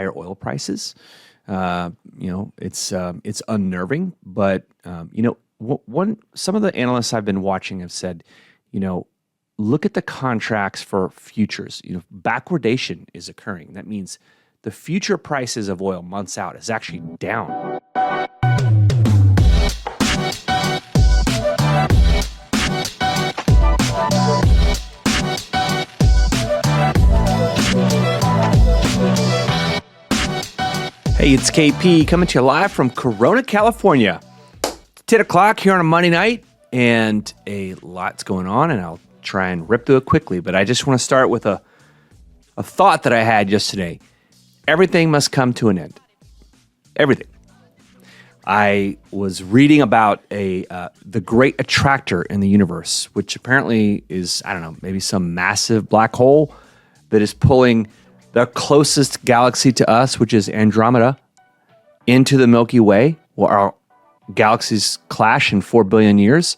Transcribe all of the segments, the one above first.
higher oil prices. It's unnerving, but some of the analysts I've been watching have said, look at the contracts for futures. Backwardation is occurring. That means the future prices of oil months out is actually down. Hey, it's KP coming to you live from Corona, California. 10 o'clock here on a Monday night, and a lot's going on, and I'll try and rip through it quickly. But I just want to start with a thought that I had yesterday. Everything must come to an end. Everything. I was reading about the great attractor in the universe, which apparently is, I don't know, maybe some massive black hole that is pulling the closest galaxy to us, which is Andromeda, into the Milky Way, where our galaxies clash in 4 billion years.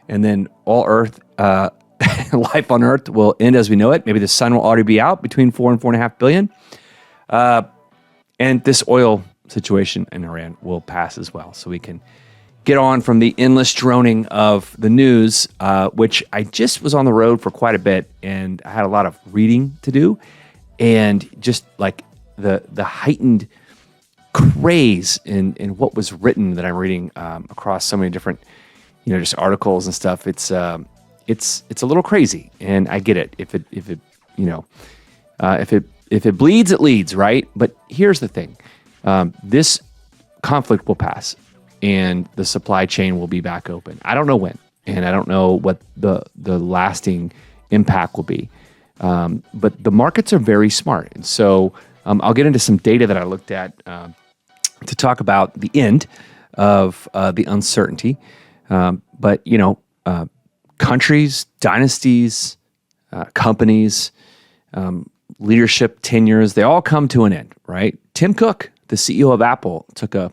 And then all Earth, life on Earth will end as we know it. Maybe the sun will already be out between 4 and 4.5 billion. And this oil situation in Iran will pass as well. So we can get on from the endless droning of the news, which I just was on the road for quite a bit, and I had a lot of reading to do. And just like the heightened craze in what was written that I'm reading across so many different, just articles and stuff. It's a little crazy, and I get it. If it bleeds, it leads, right? But here's the thing: this conflict will pass, and the supply chain will be back open. I don't know when, and I don't know what the lasting impact will be. But the markets are very smart. And so I'll get into some data that I looked at to talk about the end of the uncertainty. But countries, dynasties, companies, leadership tenures, they all come to an end, right? Tim Cook, the CEO of Apple, took a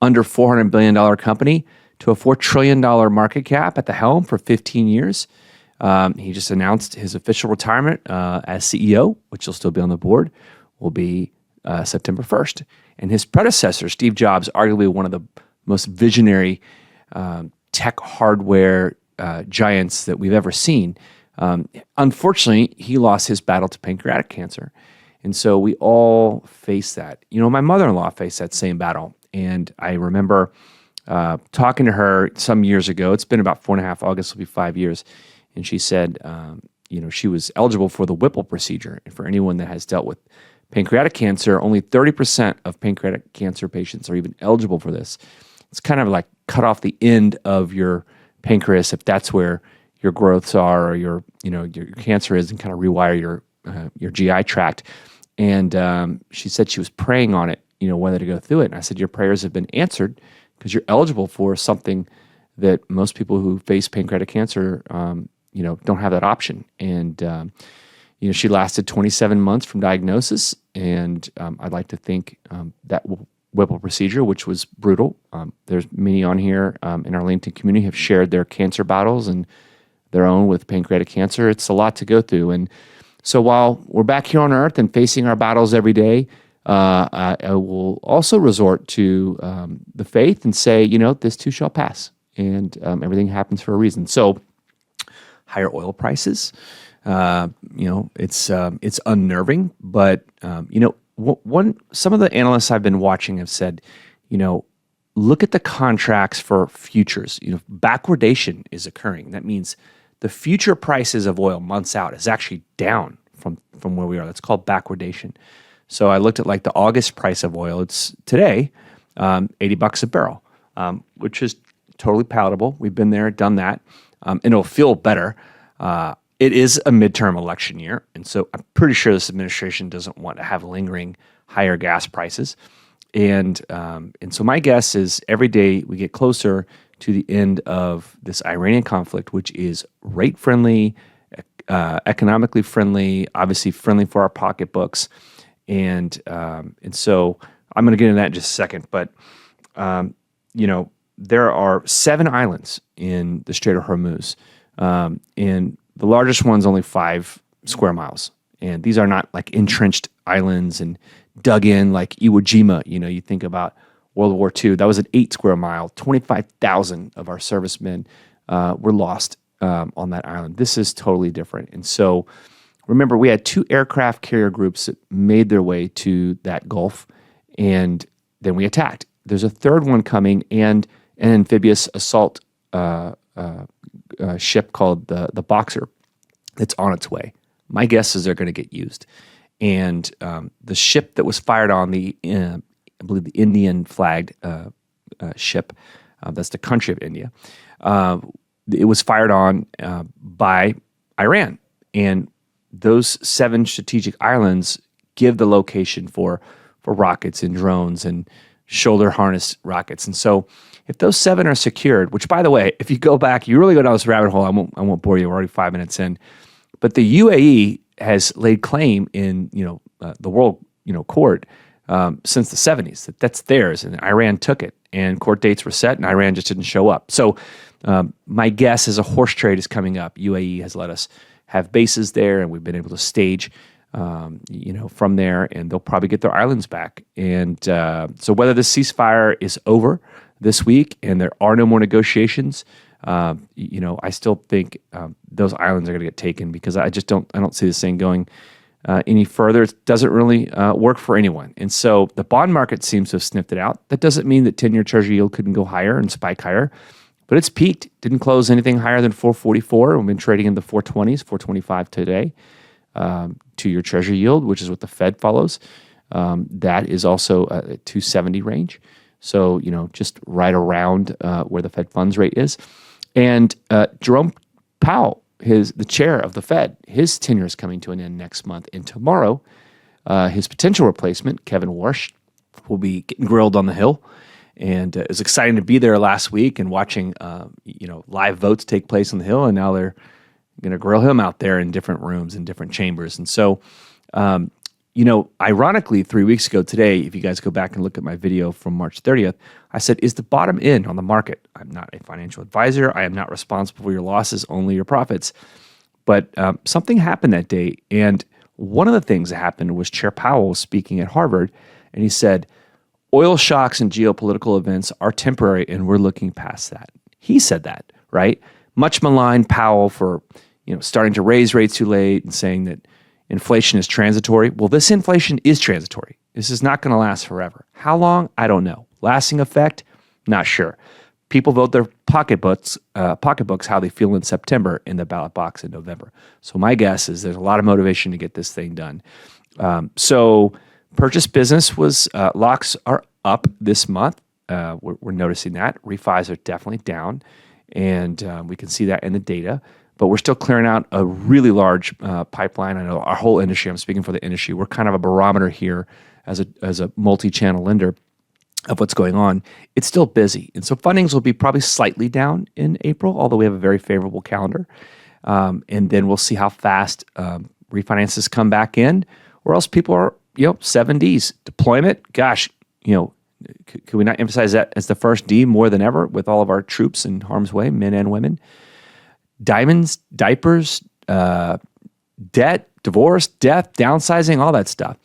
under $400 billion company to a $4 trillion market cap at the helm for 15 years. He just announced his official retirement as CEO, which will still be on the board, will be September 1st. And his predecessor, Steve Jobs, arguably one of the most visionary tech hardware giants that we've ever seen. Unfortunately, he lost his battle to pancreatic cancer. And so we all face that. My mother-in-law faced that same battle. And I remember talking to her some years ago. It's been about 4.5, August will be 5 years. And she said, she was eligible for the Whipple procedure. And for anyone that has dealt with pancreatic cancer, only 30% of pancreatic cancer patients are even eligible for this. It's kind of like cut off the end of your pancreas if that's where your growths are, or your cancer is, and kind of rewire your GI tract. And she said she was praying on it, whether to go through it. And I said, your prayers have been answered because you're eligible for something that most people who face pancreatic cancer don't have that option. And, she lasted 27 months from diagnosis. And I'd like to think that Whipple procedure, which was brutal. There's many on here in our LinkedIn community have shared their cancer battles and their own with pancreatic cancer. It's a lot to go through. And so while we're back here on Earth and facing our battles every day, I will also resort to the faith and say, this too shall pass. And everything happens for a reason. So higher oil prices, it's unnerving, but some of the analysts I've been watching have said, look at the contracts for futures. Backwardation is occurring. That means the future prices of oil months out is actually down from where we are. That's called backwardation. So I looked at like the August price of oil. It's today $80 a barrel, which is totally palatable. We've been there, done that, and it'll feel better. It is a midterm election year, and so I'm pretty sure this administration doesn't want to have lingering higher gas prices. And so my guess is every day we get closer to the end of this Iranian conflict, which is rate friendly, economically friendly, obviously friendly for our pocketbooks, and so I'm going to get into that in just a second. But there are 7 islands in the Strait of Hormuz, and the largest one's only 5 square miles. And these are not like entrenched islands and dug in like Iwo Jima. You think about World War II. That was an 8 square mile. 25,000 of our servicemen were lost on that island. This is totally different. And so remember, we had 2 aircraft carrier groups that made their way to that Gulf, and then we attacked. There's a third one coming, and an amphibious assault ship called the Boxer that's on its way. My guess is they're going to get used. And the ship that was fired on, I believe the Indian flagged ship, that's the country of India, it was fired on by Iran. And those 7 strategic islands give the location for rockets and drones and shoulder harness rockets. And so if those 7 are secured, which by the way, if you go back, you really go down this rabbit hole, I won't bore you, we're already 5 minutes in, but the UAE has laid claim in the world court since the 70s that's theirs, and Iran took it, and court dates were set, and Iran just didn't show up. So my guess is a horse trade is coming up. UAE has let us have bases there, and we've been able to stage from there, and they'll probably get their islands back. And so whether the ceasefire is over this week and there are no more negotiations, I still think those islands are going to get taken, because I don't see this thing going any further. It doesn't really work for anyone. And so the bond market seems to have sniffed it out. That doesn't mean that 10-year Treasury yield couldn't go higher and spike higher, but it's peaked. Didn't close anything higher than 444. We've been trading in the 420s, 425 today. 2-year Treasury yield, which is what the Fed follows, that is also a 270 range. So, just right around where the Fed funds rate is. And Jerome Powell, the chair of the Fed, his tenure is coming to an end next month. And tomorrow, his potential replacement, Kevin Warsh, will be getting grilled on the Hill. And it was exciting to be there last week and watching, live votes take place on the Hill. And now they're going to grill him out there in different rooms and different chambers. And so, ironically, 3 weeks ago today, if you guys go back and look at my video from March 30th, I said, is the bottom in on the market? I'm not a financial advisor. I am not responsible for your losses, only your profits. But something happened that day. And one of the things that happened was Chair Powell was speaking at Harvard, and he said, oil shocks and geopolitical events are temporary, and we're looking past that. He said that, right? Much maligned Powell for starting to raise rates too late and saying that inflation is transitory. Well, this inflation is transitory. This is not going to last forever. How long? I don't know. Lasting effect? Not sure. People vote their pocketbooks how they feel in September in the ballot box in November. So my guess is there's a lot of motivation to get this thing done. So purchase business locks are up this month. We're noticing that. Refis are definitely down, and we can see that in the data. But we're still clearing out a really large pipeline. I know our whole industry, I'm speaking for the industry, we're kind of a barometer here as a multi-channel lender of what's going on. It's still busy. And so fundings will be probably slightly down in April, although we have a very favorable calendar. And then we'll see how fast refinances come back in, or else people are, 7Ds. Deployment, gosh, could we not emphasize that as the first D more than ever with all of our troops in harm's way, men and women? Diamonds, diapers, debt, divorce, death, downsizing, all that stuff.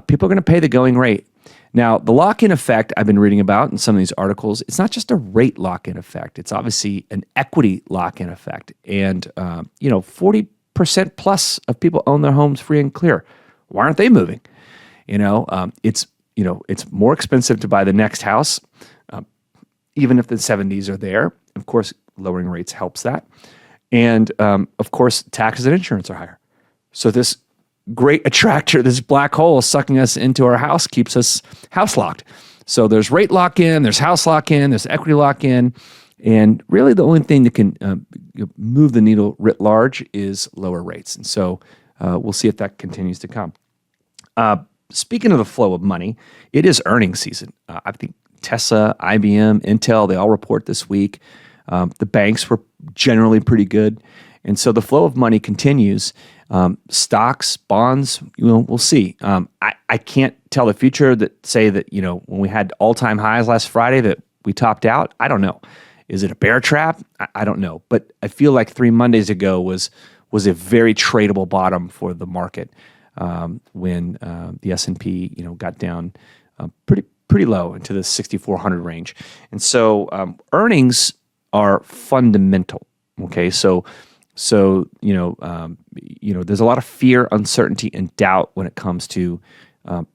People are going to pay the going rate. Now, the lock-in effect I've been reading about in some of these articles, it's not just a rate lock-in effect. It's obviously an equity lock-in effect. And, 40% plus of people own their homes free and clear. Why aren't they moving? It's more expensive to buy the next house, even if the 70s are there. Of course, lowering rates helps that. And, of course, taxes and insurance are higher. So this great attractor, this black hole sucking us into our house, keeps us house locked. So there's rate lock-in, there's house lock-in, there's equity lock-in. And really the only thing that can move the needle writ large is lower rates. And so we'll see if that continues to come. Speaking of the flow of money, it is earnings season. I think Tesla, IBM, Intel, they all report this week. The banks were generally pretty good. And so the flow of money continues. Stocks, bonds, we'll see. I can't tell the future say that, when we had all-time highs last Friday that we topped out. I don't know. Is it a bear trap? I don't know. But I feel like 3 Mondays ago was a very tradable bottom for the market. when the S&P, got down pretty low into the 6,400 range. And so earnings are fundamental. Okay, so there's a lot of fear, uncertainty, and doubt when it comes to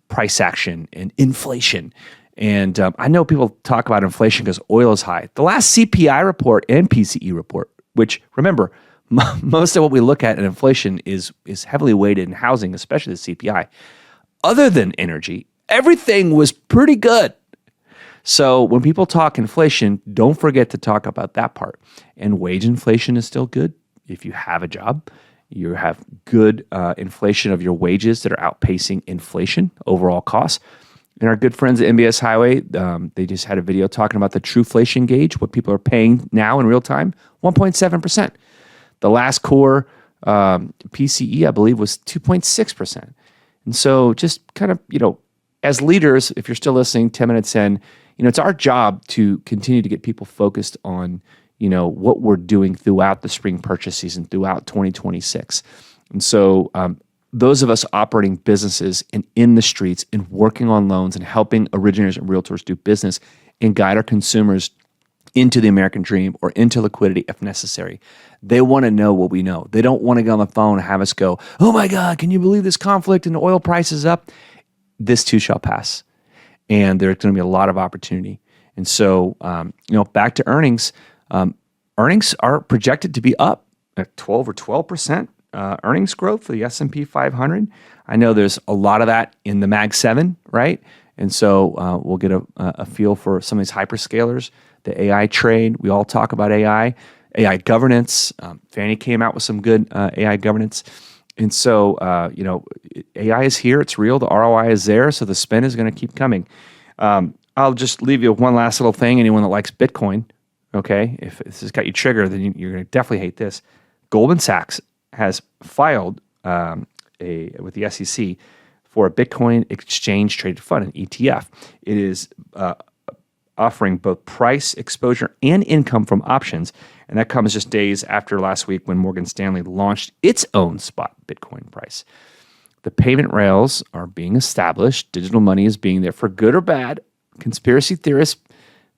price action and inflation. And I know people talk about inflation because oil is high. The last CPI report and PCE report, which remember, most of what we look at in inflation is heavily weighted in housing, especially the CPI. Other than energy, everything was pretty good. So when people talk inflation, don't forget to talk about that part. And wage inflation is still good. If you have a job, you have good inflation of your wages that are outpacing inflation, overall costs. And our good friends at MBS Highway, they just had a video talking about the Trueflation gauge, what people are paying now in real time, 1.7%. The last core PCE, I believe, was 2.6%. And so just kind of, as leaders, if you're still listening, 10 minutes in, it's our job to continue to get people focused on, what we're doing throughout the spring purchase season, throughout 2026. And so those of us operating businesses and in the streets and working on loans and helping originators and realtors do business and guide our consumers into the American dream or into liquidity if necessary. They want to know what we know. They don't want to get on the phone and have us go, oh my God, can you believe this conflict and the oil price is up? This too shall pass. And there's going to be a lot of opportunity. And so, back to earnings. Earnings are projected to be up at 12 or 12% earnings growth for the S&P 500. I know there's a lot of that in the Mag 7, right? And so we'll get a feel for some of these hyperscalers, the AI trade. We all talk about AI governance. Fannie came out with some good AI governance. And so, AI is here. It's real. The ROI is there. So the spend is going to keep coming. I'll just leave you with one last little thing. Anyone that likes Bitcoin, okay, if this has got you triggered, then you're going to definitely hate this. Goldman Sachs has filed with the SEC for a Bitcoin exchange traded fund, an ETF. It is offering both price exposure and income from options. And that comes just days after last week when Morgan Stanley launched its own spot Bitcoin price. The payment rails are being established. Digital money is being there for good or bad. Conspiracy theorists,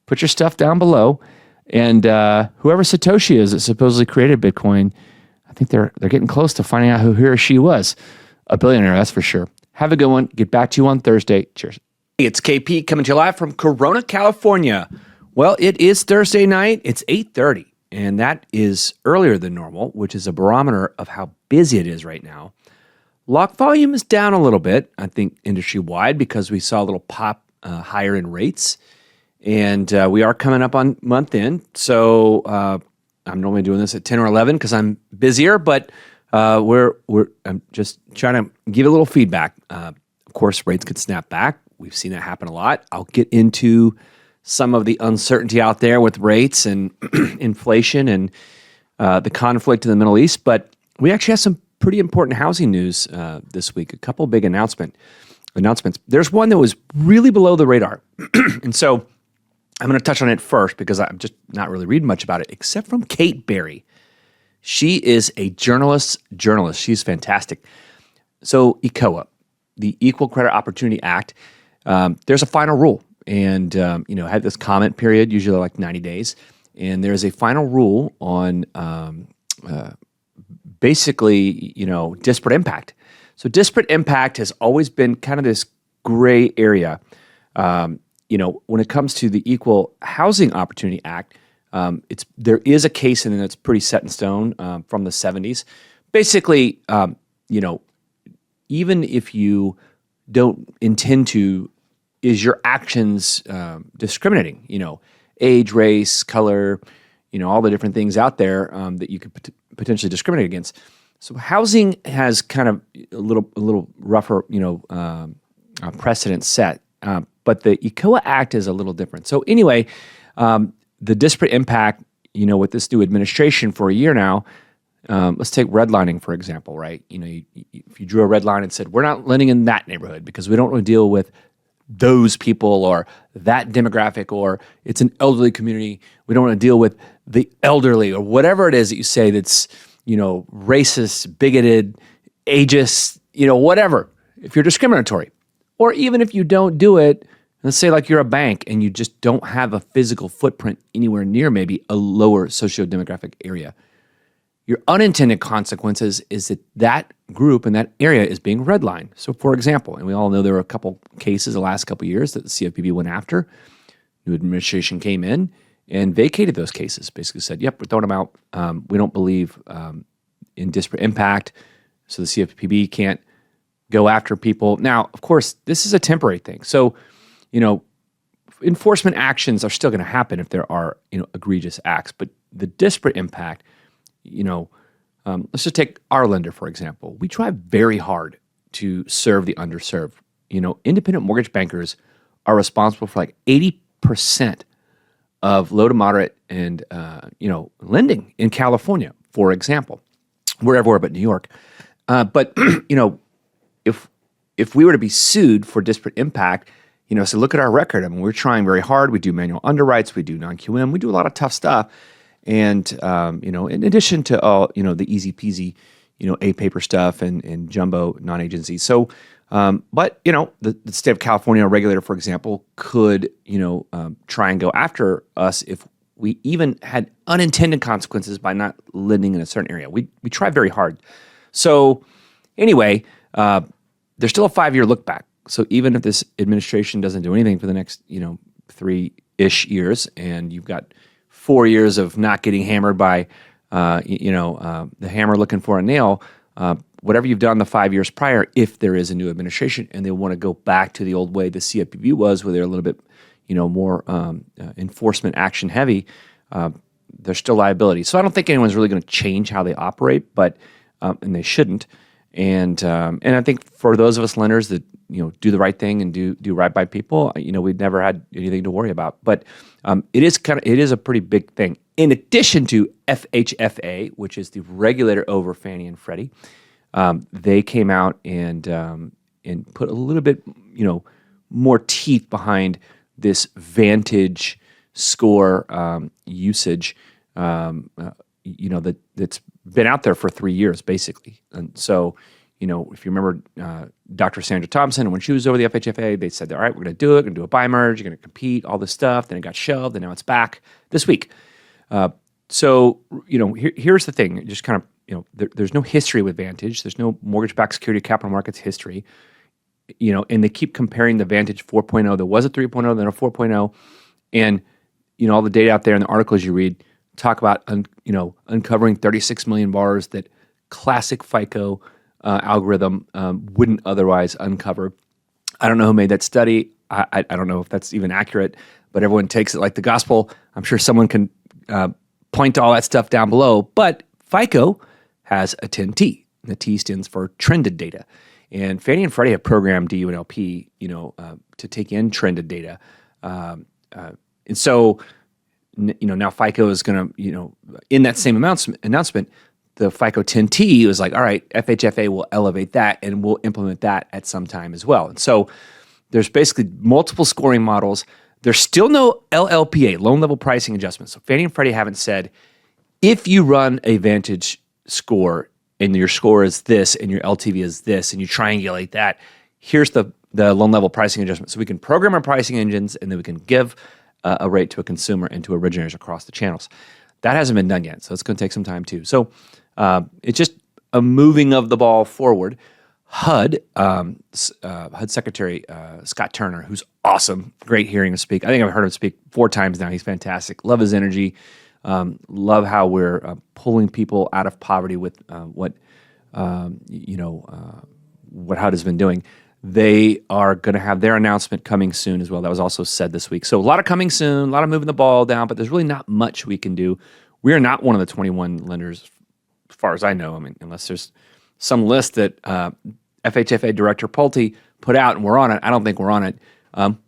put your stuff down below. And whoever Satoshi is that supposedly created Bitcoin, I think they're getting close to finding out who he or she was. A billionaire, that's for sure. Have a good one. Get back to you on Thursday. Cheers. Hey, it's KP coming to you live from Corona, California. Well, it is Thursday night. It's 8:30, and that is earlier than normal, which is a barometer of how busy it is right now. Lock volume is down a little bit, I think, industry-wide, because we saw a little pop higher in rates. And we are coming up on month end. So I'm normally doing this at 10 or 11 because I'm busier, but I'm just trying to give a little feedback. Of course, rates could snap back. We've seen that happen a lot. I'll get into some of the uncertainty out there with rates and inflation and the conflict in the Middle East. But we actually have some pretty important housing news this week. A couple big announcements. There's one that was really below the radar. And so I'm going to touch on it first because I'm just not really reading much about it, except from Kate Berry. She is a journalist. She's fantastic. So ECOA, the Equal Credit Opportunity Act, there's a final rule. And, had this comment period, usually like 90 days. And there's a final rule on basically, disparate impact. So disparate impact has always been kind of this gray area. When it comes to the Equal Housing Opportunity Act, there is a case in it that's pretty set in stone from the 70s. Basically, even if you don't intend to, is your actions discriminating? Age, race, color, all the different things out there that you could potentially discriminate against. So housing has kind of a little rougher, precedent set. But the ECOA Act is a little different. So anyway, the disparate impact, with this new administration for a year now, let's take redlining, for example, right? If you drew a red line and said, we're not lending in that neighborhood because we don't want to deal with those people or that demographic, or it's an elderly community, we don't want to deal with the elderly, or whatever it is that you say that's, racist, bigoted, ageist, whatever, if you're discriminatory, or even if you don't do it, let's say like you're a bank and you just don't have a physical footprint anywhere near maybe a lower socio-demographic area, your unintended consequences is that group and that area is being redlined. So for example, and we all know there were a couple cases the last couple of years that the CFPB went after. New administration came in and vacated those cases, basically said, yep, we're throwing them out. We don't believe in disparate impact, so the CFPB can't go after people. Now, of course, this is a temporary thing. So, enforcement actions are still going to happen if there are, egregious acts. But the disparate impact, let's just take our lender, for example. We try very hard to serve the underserved. Independent mortgage bankers are responsible for like 80% of low to moderate and, lending in California, for example. We're everywhere but New York. But, if we were to be sued for disparate impact, so look at our record. I mean, we're trying very hard. We do manual underwrites. We do non-QM. We do a lot of tough stuff. And, in addition to all, the easy peasy, A-paper stuff and jumbo non-agency. So, but, the state of California regulator, for example, could, try and go after us if we even had unintended consequences by not lending in a certain area. We try very hard. So anyway, there's still a 5-year look back. So even if this administration doesn't do anything for the next, 3-ish years, and you've got 4 years of not getting hammered by, the hammer looking for a nail, whatever you've done the 5 years prior, if there is a new administration and they want to go back to the old way the CFPB was, where they're a little bit, more enforcement action heavy, there's still liability. So I don't think anyone's really going to change how they operate, but and they shouldn't. And I think for those of us lenders that do the right thing and do right by people, we've never had anything to worry about. But it is a pretty big thing. In addition to FHFA, which is the regulator over Fannie and Freddie, they came out and put a little bit more teeth behind this Vantage score usage. That's been out there for 3 years, basically. And so, if you remember Dr. Sandra Thompson, when she was over the FHFA, they said, all right, we're going to do it, we're going to do a buy merge, you're going to compete, all this stuff. Then it got shelved, and now it's back this week. So, here's the thing. Just kind of, there's no history with Vantage. There's no mortgage-backed security capital markets history. And they keep comparing the Vantage 4.0. There was a 3.0, then a 4.0. And, all the data out there in the articles you read talk about, uncovering 36 million borrowers that classic FICO algorithm wouldn't otherwise uncover. I don't know who made that study. I don't know if that's even accurate, but everyone takes it like the gospel. I'm sure someone can point to all that stuff down below. But FICO has a 10T. And the T stands for trended data. And Fannie and Freddie have programmed DU and LP, to take in trended data. And so, now FICO is going to, in that same announcement, the FICO 10T was like, all right, FHFA will elevate that and we'll implement that at some time as well. And so there's basically multiple scoring models. There's still no LLPA, loan level pricing adjustment. So Fannie and Freddie haven't said, if you run a Vantage score and your score is this and your LTV is this and you triangulate that, here's the loan level pricing adjustment. So we can program our pricing engines and then we can give a rate to a consumer and to originators across the channels. That hasn't been done yet, so it's going to take some time too. So it's just a moving of the ball forward. HUD Secretary Scott Turner, who's awesome, great hearing him speak. I think I've heard him speak 4 times now. He's fantastic. Love his energy. Love how we're pulling people out of poverty with what HUD has been doing. They are going to have their announcement coming soon as well. That was also said this week. So a lot of coming soon, a lot of moving the ball down, but there's really not much we can do. We are not one of the 21 lenders, as far as I know. I mean, unless there's some list that FHFA Director Pulte put out and we're on it. I don't think we're on it.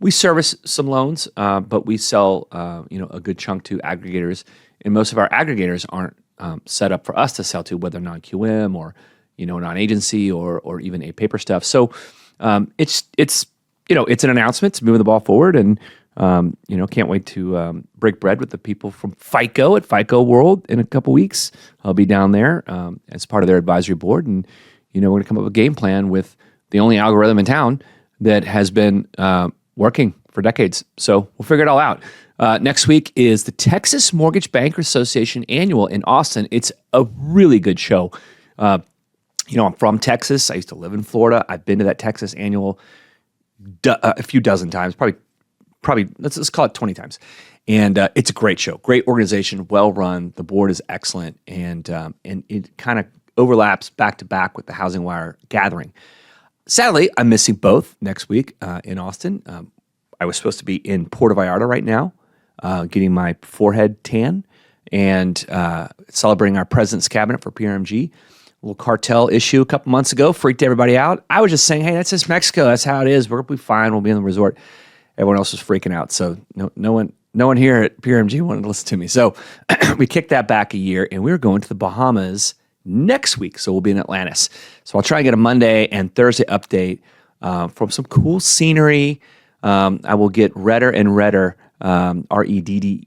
We service some loans, but we sell a good chunk to aggregators, and most of our aggregators aren't set up for us to sell to, whether non-QM or non-agency or even a paper stuff. So it's an announcement. It's moving the ball forward, and can't wait to break bread with the people from FICO at FICO World in a couple weeks. I'll be down there as part of their advisory board, and we're going to come up with a game plan with the only algorithm in town that has been working for decades. So we'll figure it all out. Next week is the Texas Mortgage Bankers Association Annual in Austin. It's a really good show. I'm from Texas. I used to live in Florida. I've been to that Texas Annual a few dozen times, probably let's call it 20 times. And it's a great show, great organization, well run. The board is excellent, and it kind of overlaps back to back with the Housing Wire gathering. Sadly, I'm missing both next week in Austin. I was supposed to be in Puerto Vallarta right now, getting my forehead tan and celebrating our president's cabinet for PRMG. A little cartel issue a couple months ago freaked everybody out. I was just saying, hey, that's just Mexico. That's how it is. We're going to be fine. We'll be in the resort. Everyone else was freaking out. So no one here at PRMG wanted to listen to me. So we kicked that back a year, and we were going to the Bahamas next week. So we'll be in Atlantis. So I'll try and get a Monday and Thursday update from some cool scenery. I will get redder and redder, REDD,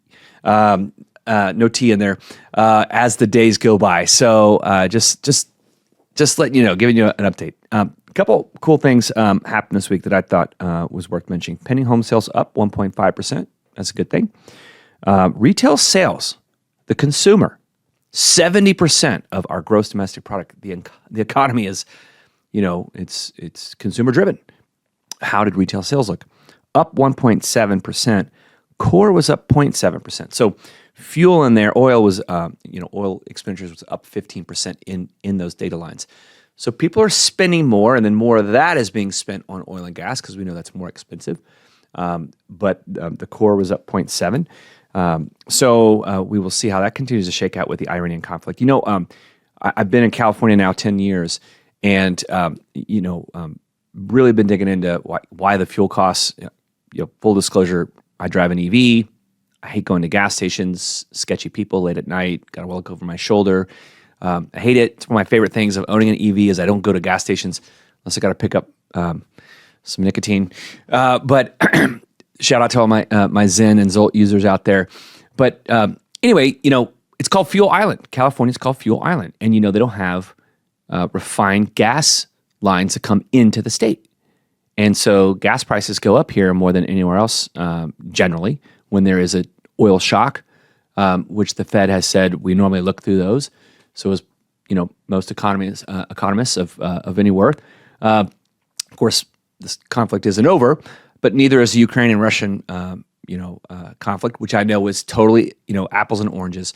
no T in there, as the days go by. So just letting you know, giving you an update. A couple cool things happened this week that I thought was worth mentioning. Pending home sales up 1.5%. That's a good thing. Retail sales, the consumer, 70% of our gross domestic product. The economy is, it's consumer driven. How did retail sales look? Up 1.7%. Core was up 0.7%. So fuel in there, oil was, oil expenditures was up 15% in those data lines. So people are spending more, and then more of that is being spent on oil and gas because we know that's more expensive. But the core was up 0.7. So we will see how that continues to shake out with the Iranian conflict. I've been in California now 10 years, and really been digging into why the fuel costs. Full disclosure, I drive an EV. I hate going to gas stations, sketchy people late at night, got to look over my shoulder. I hate it. It's one of my favorite things of owning an EV is I don't go to gas stations unless I got to pick up some nicotine. But shout out to all my Zen and Zolt users out there. But anyway, it's called Fuel Island. California's called Fuel Island. And they don't have refined gas lines that come into the state. And so gas prices go up here more than anywhere else generally when there is an oil shock, which the Fed has said we normally look through those. So as most economists of any worth. Of course, this conflict isn't over, but neither is the Ukraine and Russian conflict, which I know is totally apples and oranges.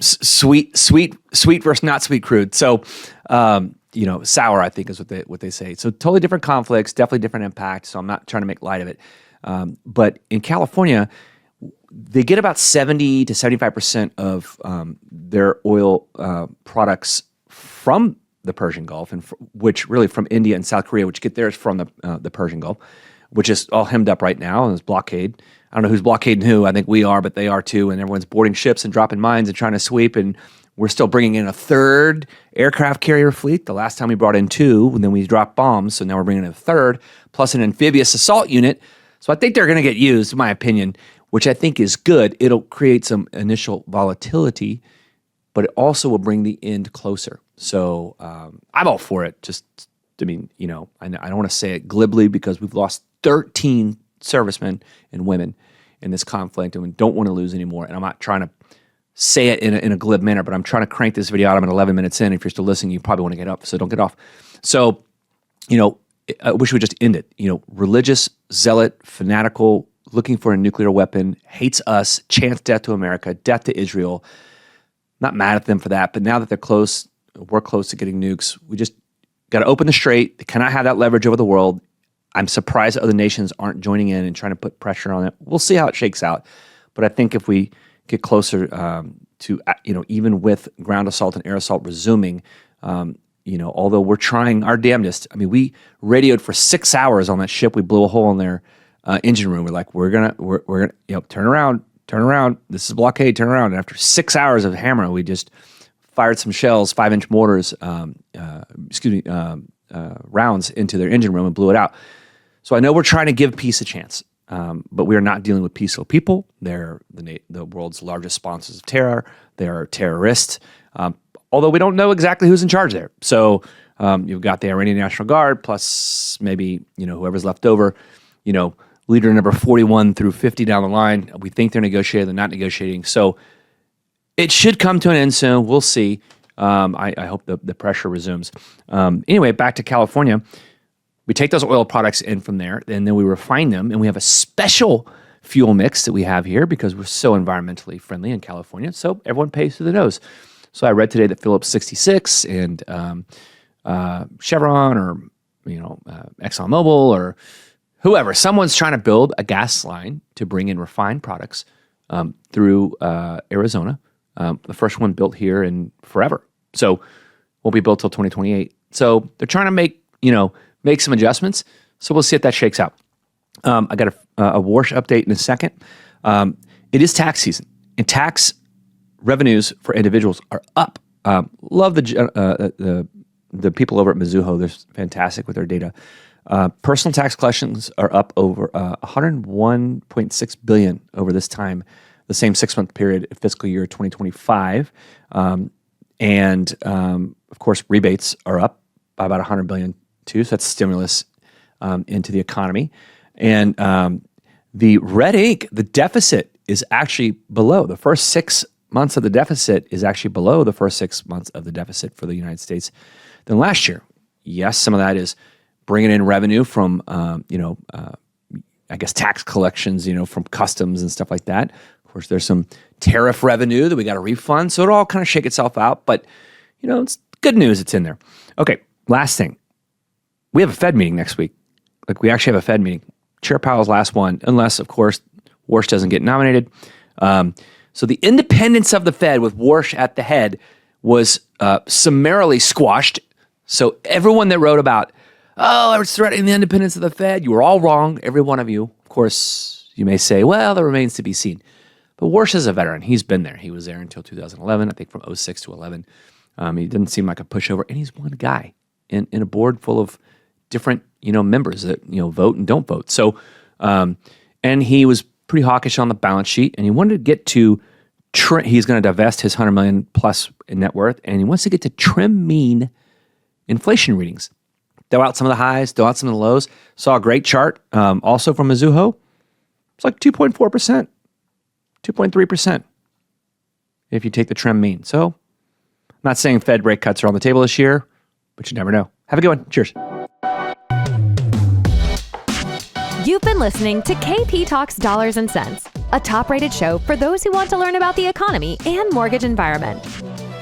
Sweet versus not sweet crude. So sour, I think is what they say. So totally different conflicts, definitely different impact. So I'm not trying to make light of it. But in California, they get about 70 to 75% of their oil products from the Persian Gulf, and which really from India and South Korea, which get theirs from the Persian Gulf, which is all hemmed up right now and is blockade. I don't know who's blockading who. I think we are, but they are too. And everyone's boarding ships and dropping mines and trying to sweep. And we're still bringing in a third aircraft carrier fleet. The last time we brought in 2, and then we dropped bombs. So now we're bringing in a third, plus an amphibious assault unit. So I think they're going to get used, in my opinion, which I think is good. It'll create some initial volatility, but it also will bring the end closer. So I'm all for it. I don't want to say it glibly because we've lost 13 servicemen and women in this conflict, and we don't want to lose anymore. And I'm not trying to say it in a glib manner, but I'm trying to crank this video out. I'm at 11 minutes in. If you're still listening, you probably want to get up, so don't get off. So, I wish we would just end it. Religious, zealot, fanatical, looking for a nuclear weapon, hates us, chants death to America, death to Israel. Not mad at them for that, but now that we're close to getting nukes, we just got to open the strait. They cannot have that leverage over the world. I'm surprised other nations aren't joining in and trying to put pressure on it. We'll see how it shakes out. But I think if we get closer to, even with ground assault and air assault resuming, although we're trying our damnedest. I mean, we radioed for 6 hours on that ship. We blew a hole in their engine room. We're like, we're gonna, turn around. This is a blockade. Turn around. And after 6 hours of hammering, we just fired some shells, 5-inch mortars, rounds into their engine room and blew it out. So I know we're trying to give peace a chance, but we are not dealing with peaceful people. They're the world's largest sponsors of terror. They are terrorists. although we don't know exactly who's in charge there. So you've got the Iranian National Guard plus maybe, whoever's left over, leader number 41 through 50 down the line. We think they're negotiating, they're not negotiating. So it should come to an end soon. We'll see. I hope the pressure resumes. Anyway, back to California. We take those oil products in from there, and then we refine them, and we have a special fuel mix that we have here because we're so environmentally friendly in California. So everyone pays through the nose. So I read today that Phillips 66 and Chevron or ExxonMobil or whoever, someone's trying to build a gas line to bring in refined products through Arizona. The first one built here in forever. So won't be built till 2028. So they're trying to make some adjustments. So we'll see if that shakes out. I got a Warsh update in a second. It is tax season, and tax revenues for individuals are up. Love the people over at Mizuho. They're fantastic with their data. Personal tax collections are up over $101.6 billion over this time, the same 6-month period, fiscal year 2025. And of course, rebates are up by about $100 billion too. So that's stimulus into the economy. And the red ink, the deficit is actually below. The first 6 months of the deficit is actually below the first 6 months of the deficit for the United States than last year. Yes, some of that is bringing in revenue from, I guess tax collections, from customs and stuff like that. Of course, there's some tariff revenue that we got to refund. So it'll all kind of shake itself out. But, it's good news it's in there. Okay, last thing. We have a Fed meeting next week. We actually have a Fed meeting. Chair Powell's last one, unless, of course, Warsh doesn't get nominated. So the independence of the Fed with Warsh at the head was summarily squashed. So everyone that wrote about, I was threatening the independence of the Fed, you were all wrong, every one of you. Of course, you may say, well, that remains to be seen. But Warsh is a veteran. He's been there. He was there until 2011, I think from 06 to 11. He didn't seem like a pushover. And he's one guy in a board full of different, members that, vote and don't vote. So, and he was pretty hawkish on the balance sheet, and he wanted to get to, he's going to divest his $100 million plus in net worth, and he wants to get to trim mean inflation readings. Throw out some of the highs, throw out some of the lows. Saw a great chart also from Mizuho. It's like 2.4%, 2.3% if you take the trim mean. So I'm not saying Fed rate cuts are on the table this year, but you never know. Have a good one. Cheers. You've been listening to KP Talks Dollars and Cents, a top-rated show for those who want to learn about the economy and mortgage environment.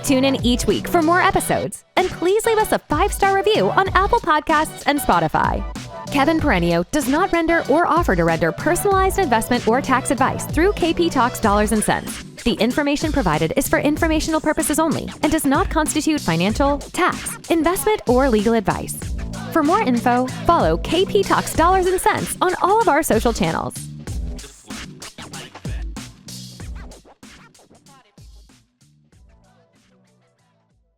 Tune in each week for more episodes, and please leave us a 5-star review on Apple Podcasts and Spotify. Kevin Perenio does not render or offer to render personalized investment or tax advice through KP Talks Dollars and Cents. The information provided is for informational purposes only and does not constitute financial, tax, investment, or legal advice. For more info, follow KP Talks Dollars and Cents on all of our social channels.